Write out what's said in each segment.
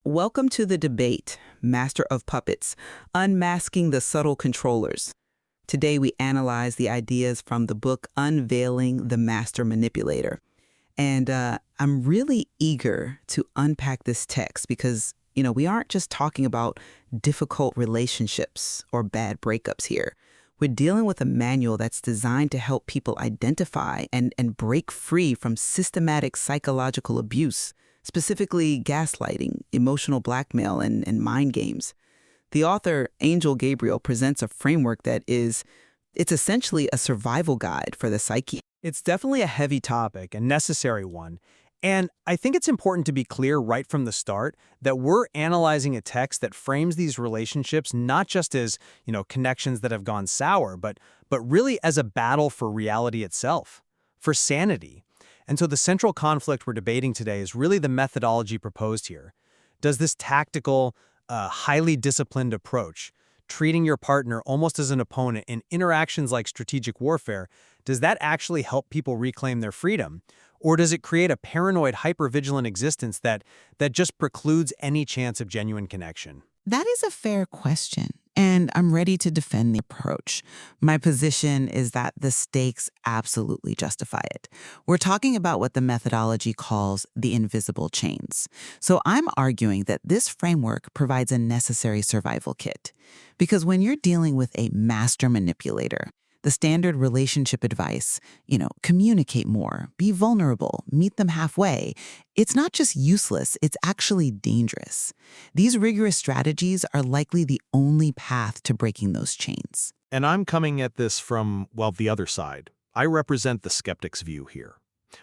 Welcome to the debate, Master of Puppets, Unmasking the Subtle Controllers. Today we analyze the ideas from the book Unveiling the Master Manipulator. And I'm really eager to unpack this text because, we aren't just talking about difficult relationships or bad breakups here. We're dealing with a manual that's designed to help people identify and break free from systematic psychological abuse, specifically gaslighting, emotional blackmail, and mind games. The author, Angel Gabriel, presents a framework it's essentially a survival guide for the psyche. It's definitely a heavy topic, a necessary one. And I think it's important to be clear right from the start that we're analyzing a text that frames these relationships not just as, connections that have gone sour, but really as a battle for reality itself, for sanity. And so the central conflict we're debating today is really the methodology proposed here. Does this tactical, highly disciplined approach, treating your partner almost as an opponent in interactions like strategic warfare, does that actually help people reclaim their freedom? Or does it create a paranoid, hypervigilant existence that just precludes any chance of genuine connection? That is a fair question, and I'm ready to defend the approach. My position is that the stakes absolutely justify it. We're talking about what the methodology calls the invisible chains. So I'm arguing that this framework provides a necessary survival kit. Because when you're dealing with a master manipulator, the standard relationship advice, communicate more, be vulnerable, meet them halfway, it's not just useless, it's actually dangerous. These rigorous strategies are likely the only path to breaking those chains. And I'm coming at this from, the other side. I represent the skeptic's view here.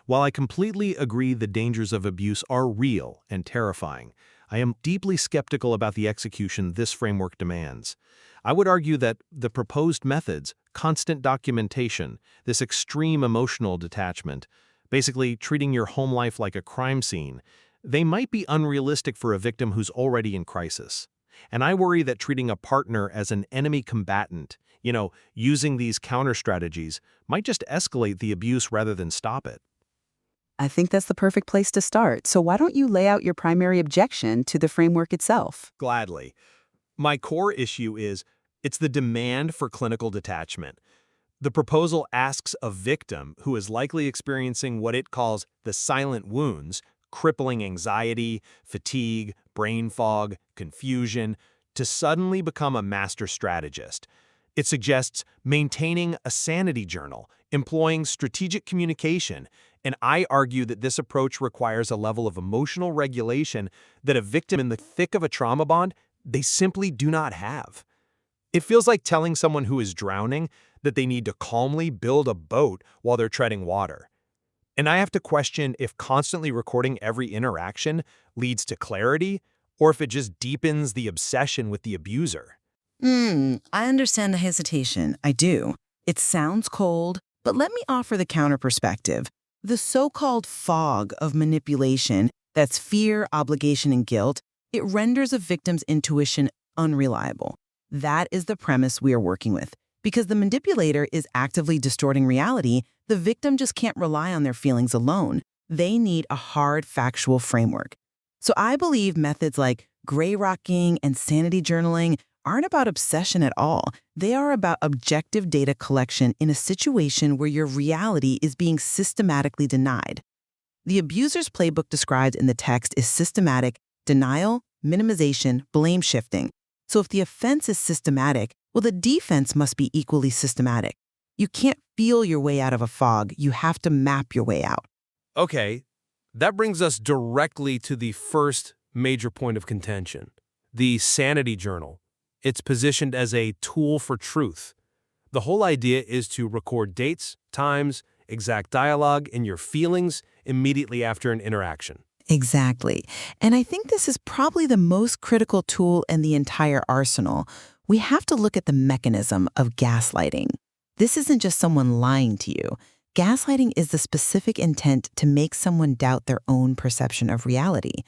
While I completely agree the dangers of abuse are real and terrifying, I am deeply skeptical about the execution this framework demands. I would argue that the proposed methods, constant documentation, this extreme emotional detachment, basically treating your home life like a crime scene, they might be unrealistic for a victim who's already in crisis. And I worry that treating a partner as an enemy combatant, using these counter strategies, might just escalate the abuse rather than stop it. I think that's the perfect place to start. So why don't you lay out your primary objection to the framework itself? Gladly. My core issue is it's the demand for clinical detachment. The proposal asks a victim who is likely experiencing what it calls the silent wounds, crippling anxiety, fatigue, brain fog, confusion, to suddenly become a master strategist. It suggests maintaining a sanity journal, employing strategic communication, and I argue that this approach requires a level of emotional regulation that a victim in the thick of a trauma bond, they simply do not have. It feels like telling someone who is drowning that they need to calmly build a boat while they're treading water. And I have to question if constantly recording every interaction leads to clarity, or if it just deepens the obsession with the abuser. I understand the hesitation. I do. It sounds cold, but let me offer the counter perspective. The so-called fog of manipulation, that's fear, obligation, and guilt, it renders a victim's intuition unreliable. That is the premise we are working with. Because the manipulator is actively distorting reality, the victim just can't rely on their feelings alone. They need a hard, factual framework. So I believe methods like gray rocking and sanity journaling aren't about obsession at all. They are about objective data collection in a situation where your reality is being systematically denied. The abuser's playbook described in the text is systematic denial, minimization, blame shifting. So if the offense is systematic, the defense must be equally systematic. You can't feel your way out of a fog. You have to map your way out. Okay, that brings us directly to the first major point of contention, the sanity journal. It's positioned as a tool for truth. The whole idea is to record dates, times, exact dialogue, and your feelings immediately after an interaction. Exactly. And I think this is probably the most critical tool in the entire arsenal. We have to look at the mechanism of gaslighting. This isn't just someone lying to you. Gaslighting is the specific intent to make someone doubt their own perception of reality.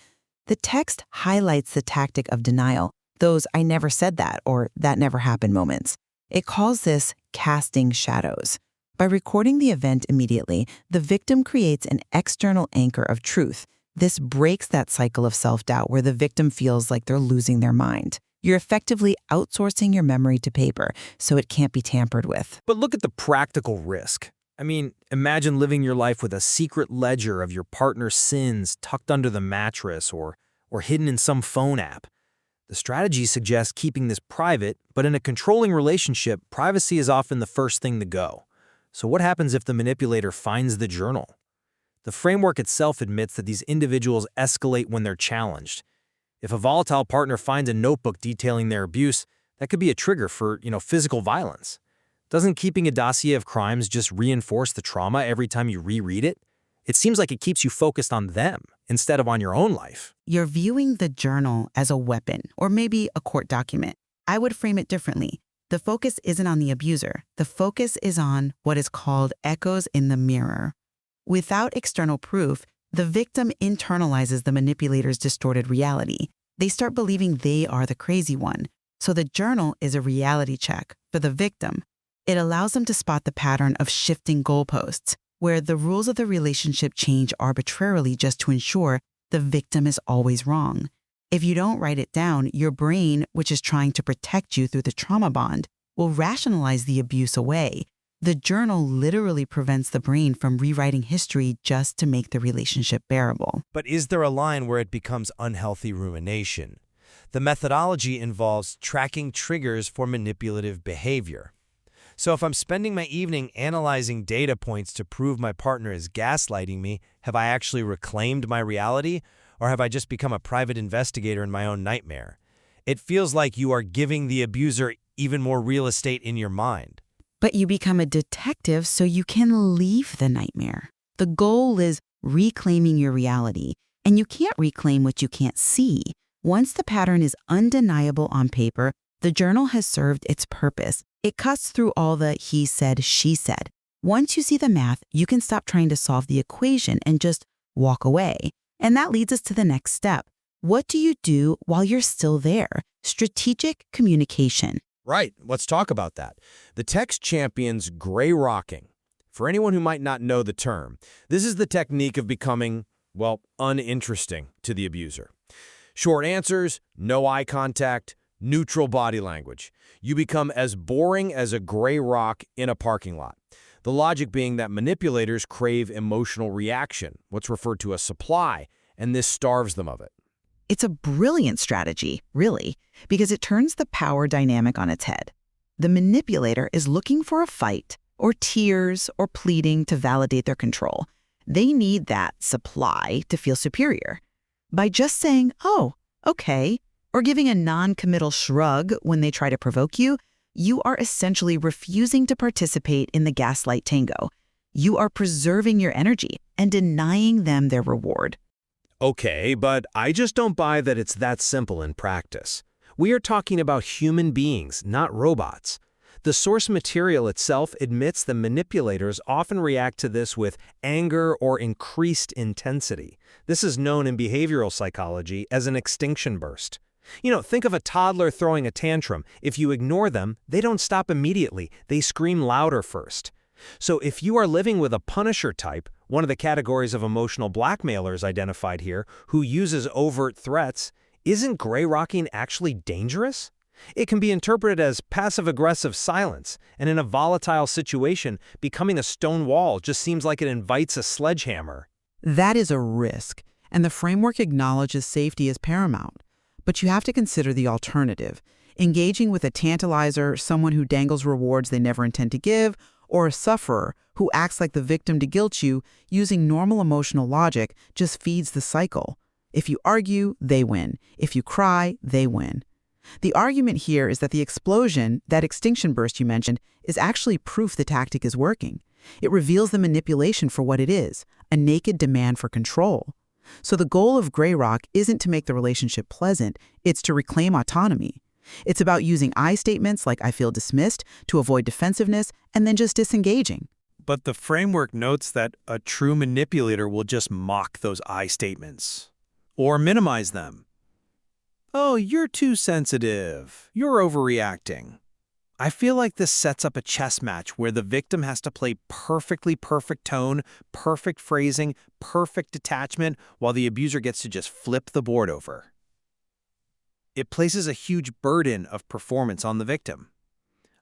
The text highlights the tactic of denial, those "I never said that" or "that never happened" moments. It calls this casting shadows. By recording the event immediately, the victim creates an external anchor of truth, This breaks that cycle of self-doubt where the victim feels like they're losing their mind. You're effectively outsourcing your memory to paper, so it can't be tampered with. But look at the practical risk. I mean, imagine living your life with a secret ledger of your partner's sins tucked under the mattress or hidden in some phone app. The strategy suggests keeping this private, but in a controlling relationship, privacy is often the first thing to go. So what happens if the manipulator finds the journal? The framework itself admits that these individuals escalate when they're challenged. If a volatile partner finds a notebook detailing their abuse, that could be a trigger for, physical violence. Doesn't keeping a dossier of crimes just reinforce the trauma every time you reread it? It seems like it keeps you focused on them instead of on your own life. You're viewing the journal as a weapon, or maybe a court document. I would frame it differently. The focus isn't on the abuser. The focus is on what is called echoes in the mirror. Without external proof, the victim internalizes the manipulator's distorted reality. They start believing they are the crazy one. So the journal is a reality check for the victim. It allows them to spot the pattern of shifting goalposts, where the rules of the relationship change arbitrarily just to ensure the victim is always wrong. If you don't write it down, your brain, which is trying to protect you through the trauma bond, will rationalize the abuse away. The journal literally prevents the brain from rewriting history just to make the relationship bearable. But is there a line where it becomes unhealthy rumination? The methodology involves tracking triggers for manipulative behavior. So if I'm spending my evening analyzing data points to prove my partner is gaslighting me, have I actually reclaimed my reality, or have I just become a private investigator in my own nightmare? It feels like you are giving the abuser even more real estate in your mind. But you become a detective so you can leave the nightmare. The goal is reclaiming your reality, and you can't reclaim what you can't see. Once the pattern is undeniable on paper, the journal has served its purpose. It cuts through all the he said, she said. Once you see the math, you can stop trying to solve the equation and just walk away. And that leads us to the next step. What do you do while you're still there? Strategic communication. Right, let's talk about that. The text champions gray rocking. For anyone who might not know the term, this is the technique of becoming, uninteresting to the abuser. Short answers, no eye contact, neutral body language. You become as boring as a gray rock in a parking lot. The logic being that manipulators crave emotional reaction, what's referred to as supply, and this starves them of it. It's a brilliant strategy, really, because it turns the power dynamic on its head. The manipulator is looking for a fight, or tears, or pleading to validate their control. They need that supply to feel superior. By just saying, oh, okay, or giving a non-committal shrug when they try to provoke you, you are essentially refusing to participate in the gaslight tango. You are preserving your energy and denying them their reward. Okay, but I just don't buy that it's that simple in practice. We are talking about human beings, not robots. The source material itself admits the manipulators often react to this with anger or increased intensity. This is known in behavioral psychology as an extinction burst. Think of a toddler throwing a tantrum. If you ignore them, they don't stop immediately. They scream louder first. So if you are living with a punisher type, one of the categories of emotional blackmailers identified here, who uses overt threats, isn't gray rocking actually dangerous? It can be interpreted as passive-aggressive silence, and in a volatile situation, becoming a stone wall just seems like it invites a sledgehammer. That is a risk, and the framework acknowledges safety as paramount. But you have to consider the alternative. Engaging with a tantalizer, someone who dangles rewards they never intend to give, or a sufferer who acts like the victim to guilt you, using normal emotional logic just feeds the cycle. If you argue, they win. If you cry, they win. The argument here is that the explosion, that extinction burst you mentioned, is actually proof the tactic is working. It reveals the manipulation for what it is, a naked demand for control. So the goal of gray rock isn't to make the relationship pleasant, it's to reclaim autonomy. It's about using I statements like I feel dismissed to avoid defensiveness and then just disengaging. But the framework notes that a true manipulator will just mock those I statements or minimize them. Oh, you're too sensitive. You're overreacting. I feel like this sets up a chess match where the victim has to play perfectly perfect tone, perfect phrasing, perfect detachment, while the abuser gets to just flip the board over. It places a huge burden of performance on the victim.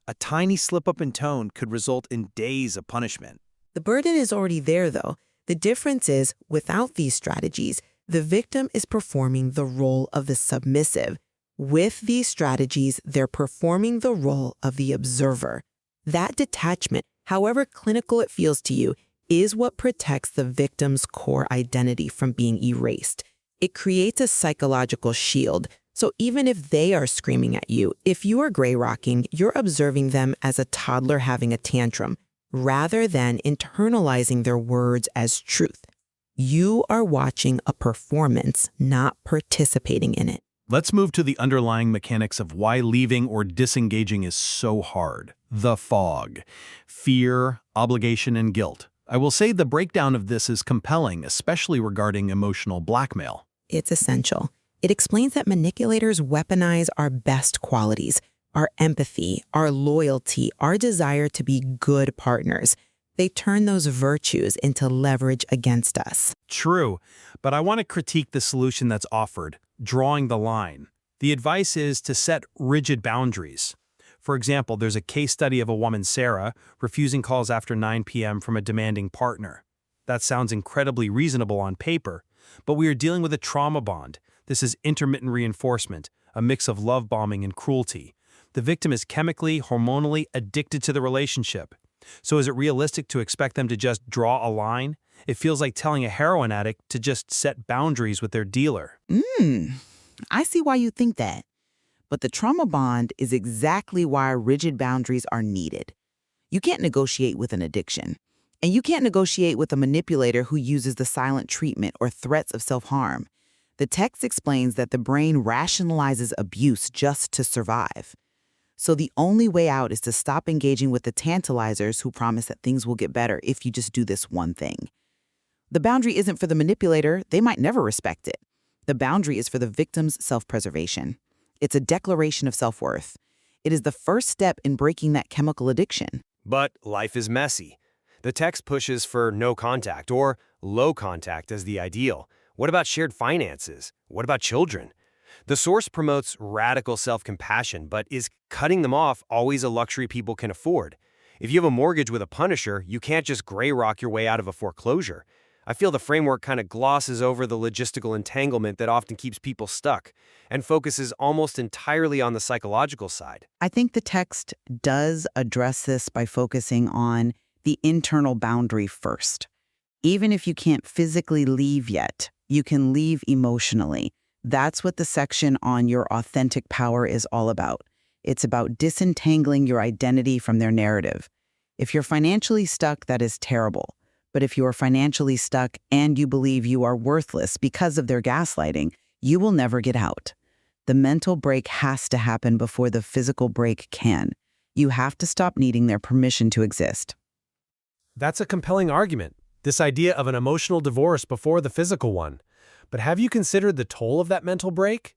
A tiny slip-up in tone could result in days of punishment. The burden is already there, though. The difference is, without these strategies, the victim is performing the role of the submissive. With these strategies, they're performing the role of the observer. That detachment, however clinical it feels to you, is what protects the victim's core identity from being erased. It creates a psychological shield. So even if they are screaming at you, if you are gray rocking, you're observing them as a toddler having a tantrum, rather than internalizing their words as truth. You are watching a performance, not participating in it. Let's move to the underlying mechanics of why leaving or disengaging is so hard. The fog. Fear, obligation, and guilt. I will say the breakdown of this is compelling, especially regarding emotional blackmail. It's essential. It explains that manipulators weaponize our best qualities, our empathy, our loyalty, our desire to be good partners. They turn those virtues into leverage against us. True, but I want to critique the solution that's offered, drawing the line. The advice is to set rigid boundaries. For example, there's a case study of a woman, Sarah, refusing calls after 9 p.m. from a demanding partner. That sounds incredibly reasonable on paper, but we are dealing with a trauma bond. This is intermittent reinforcement, a mix of love bombing and cruelty. The victim is chemically, hormonally addicted to the relationship. So is it realistic to expect them to just draw a line? It feels like telling a heroin addict to just set boundaries with their dealer. I see why you think that. But the trauma bond is exactly why rigid boundaries are needed. You can't negotiate with an addiction. And you can't negotiate with a manipulator who uses the silent treatment or threats of self-harm. The text explains that the brain rationalizes abuse just to survive. So the only way out is to stop engaging with the tantalizers who promise that things will get better if you just do this one thing. The boundary isn't for the manipulator. They might never respect it. The boundary is for the victim's self-preservation. It's a declaration of self-worth. It is the first step in breaking that chemical addiction. But life is messy. The text pushes for no contact or low contact as the ideal. What about shared finances? What about children? The source promotes radical self-compassion, but is cutting them off always a luxury people can afford? If you have a mortgage with a punisher, you can't just gray rock your way out of a foreclosure. I feel the framework kind of glosses over the logistical entanglement that often keeps people stuck and focuses almost entirely on the psychological side. I think the text does address this by focusing on the internal boundary first. Even if you can't physically leave yet, you can leave emotionally. That's what the section on your authentic power is all about. It's about disentangling your identity from their narrative. If you're financially stuck, that is terrible. But if you are financially stuck and you believe you are worthless because of their gaslighting, you will never get out. The mental break has to happen before the physical break can. You have to stop needing their permission to exist. That's a compelling argument, this idea of an emotional divorce before the physical one. But have you considered the toll of that mental break?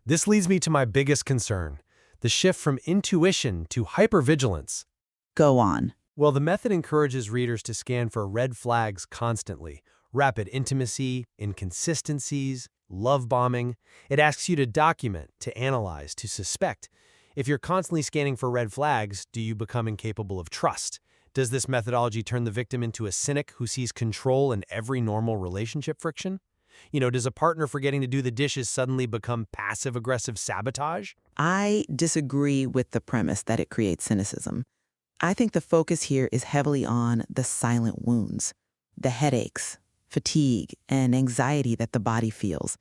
This leads me to my biggest concern, the shift from intuition to hypervigilance. Go on. Well, the method encourages readers to scan for red flags constantly. Rapid intimacy, inconsistencies, love bombing. It asks you to document, to analyze, to suspect. If you're constantly scanning for red flags, do you become incapable of trust? Does this methodology turn the victim into a cynic who sees control in every normal relationship friction? Does a partner forgetting to do the dishes suddenly become passive-aggressive sabotage? I disagree with the premise that it creates cynicism. I think the focus here is heavily on the silent wounds, the headaches, fatigue, and anxiety that the body feels.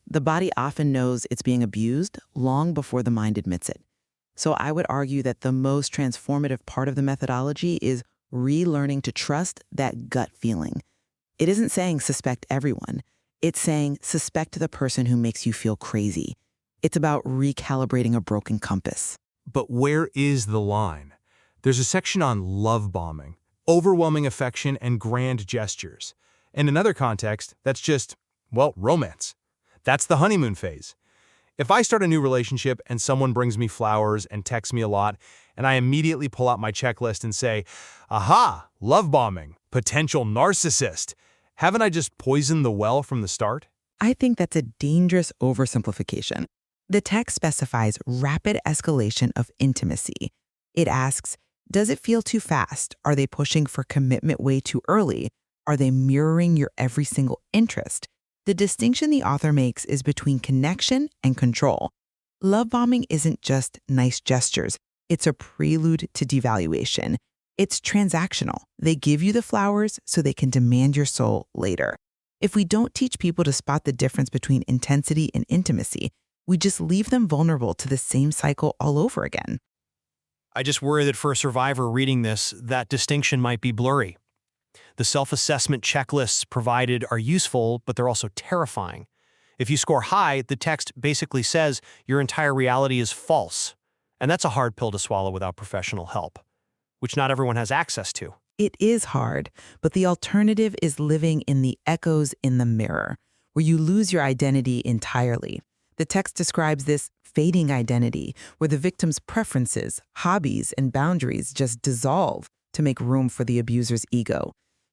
The body often knows it's being abused long before the mind admits it. So I would argue that the most transformative part of the methodology is relearning to trust that gut feeling. It isn't saying suspect everyone. It's saying suspect the person who makes you feel crazy. It's about recalibrating a broken compass. But where is the line? There's a section on love bombing, overwhelming affection, and grand gestures. In another context, that's just, romance. That's the honeymoon phase. If I start a new relationship and someone brings me flowers and texts me a lot, and I immediately pull out my checklist and say, aha, love bombing, potential narcissist, haven't I just poisoned the well from the start? I think that's a dangerous oversimplification. The text specifies rapid escalation of intimacy. It asks, does it feel too fast? Are they pushing for commitment way too early? Are they mirroring your every single interest? The distinction the author makes is between connection and control. Love bombing isn't just nice gestures. It's a prelude to devaluation. It's transactional. They give you the flowers so they can demand your soul later. If we don't teach people to spot the difference between intensity and intimacy, we just leave them vulnerable to the same cycle all over again. I just worry that for a survivor reading this, that distinction might be blurry. The self-assessment checklists provided are useful, but they're also terrifying. If you score high, the text basically says your entire reality is false. And that's a hard pill to swallow without professional help, which not everyone has access to. It is hard, but the alternative is living in the echoes in the mirror, where you lose your identity entirely. The text describes this fading identity, where the victim's preferences, hobbies, and boundaries just dissolve to make room for the abuser's ego.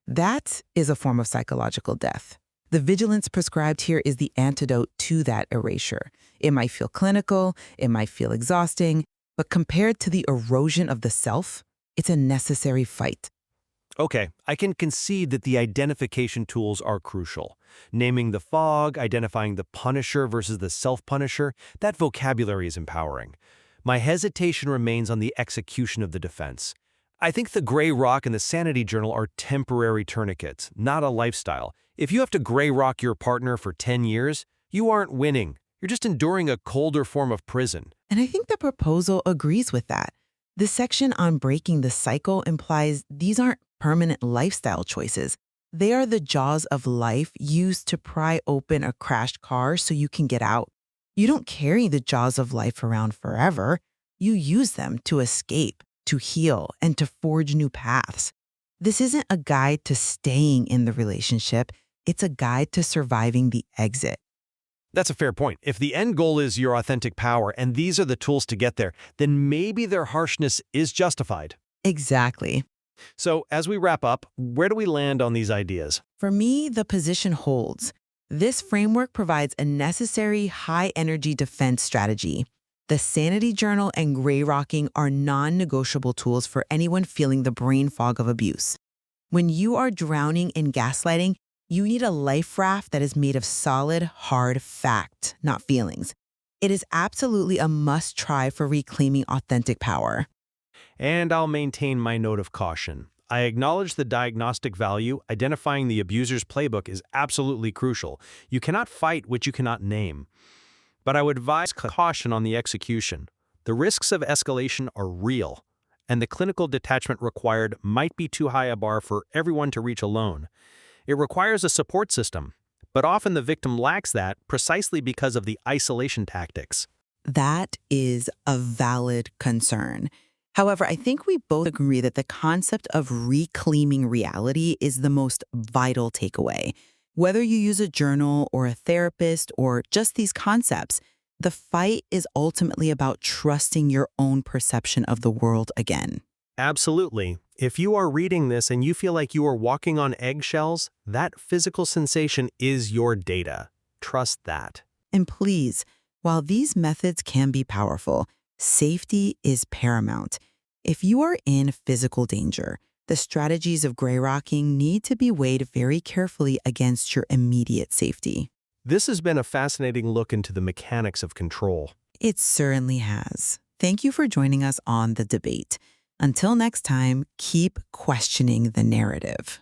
That is a form of psychological death. The vigilance prescribed here is the antidote to that erasure. It might feel clinical, it might feel exhausting, but compared to the erosion of the self, it's a necessary fight. Okay, I can concede that the identification tools are crucial. Naming the fog, identifying the punisher versus the self-punisher, that vocabulary is empowering. My hesitation remains on the execution of the defense. I think the gray rock and the sanity journal are temporary tourniquets, not a lifestyle. If you have to gray rock your partner for 10 years, you aren't winning. You're just enduring a colder form of prison. And I think the proposal agrees with that. The section on breaking the cycle implies these aren't permanent lifestyle choices. They are the jaws of life used to pry open a crashed car so you can get out. You don't carry the jaws of life around forever. You use them to escape, to heal, and to forge new paths. This isn't a guide to staying in the relationship. It's a guide to surviving the exit. That's a fair point. If the end goal is your authentic power and these are the tools to get there, then maybe their harshness is justified. Exactly. So as we wrap up, where do we land on these ideas? For me, the position holds. This framework provides a necessary high-energy defense strategy. The Sanity Journal and gray rocking are non-negotiable tools for anyone feeling the brain fog of abuse. When you are drowning in gaslighting, you need a life raft that is made of solid, hard fact, not feelings. It is absolutely a must-try for reclaiming authentic power. And I'll maintain my note of caution. I acknowledge the diagnostic value. Identifying the abuser's playbook is absolutely crucial. You cannot fight what you cannot name. But I would advise caution on the execution. The risks of escalation are real, and the clinical detachment required might be too high a bar for everyone to reach alone. It requires a support system, but often the victim lacks that precisely because of the isolation tactics. That is a valid concern. However, I think we both agree that the concept of reclaiming reality is the most vital takeaway. Whether you use a journal or a therapist or just these concepts, the fight is ultimately about trusting your own perception of the world again. Absolutely. If you are reading this and you feel like you are walking on eggshells, that physical sensation is your data. Trust that. And please, while these methods can be powerful, safety is paramount. If you are in physical danger, the strategies of gray rocking need to be weighed very carefully against your immediate safety. This has been a fascinating look into the mechanics of control. It certainly has. Thank you for joining us on The Debate. Until next time, keep questioning the narrative.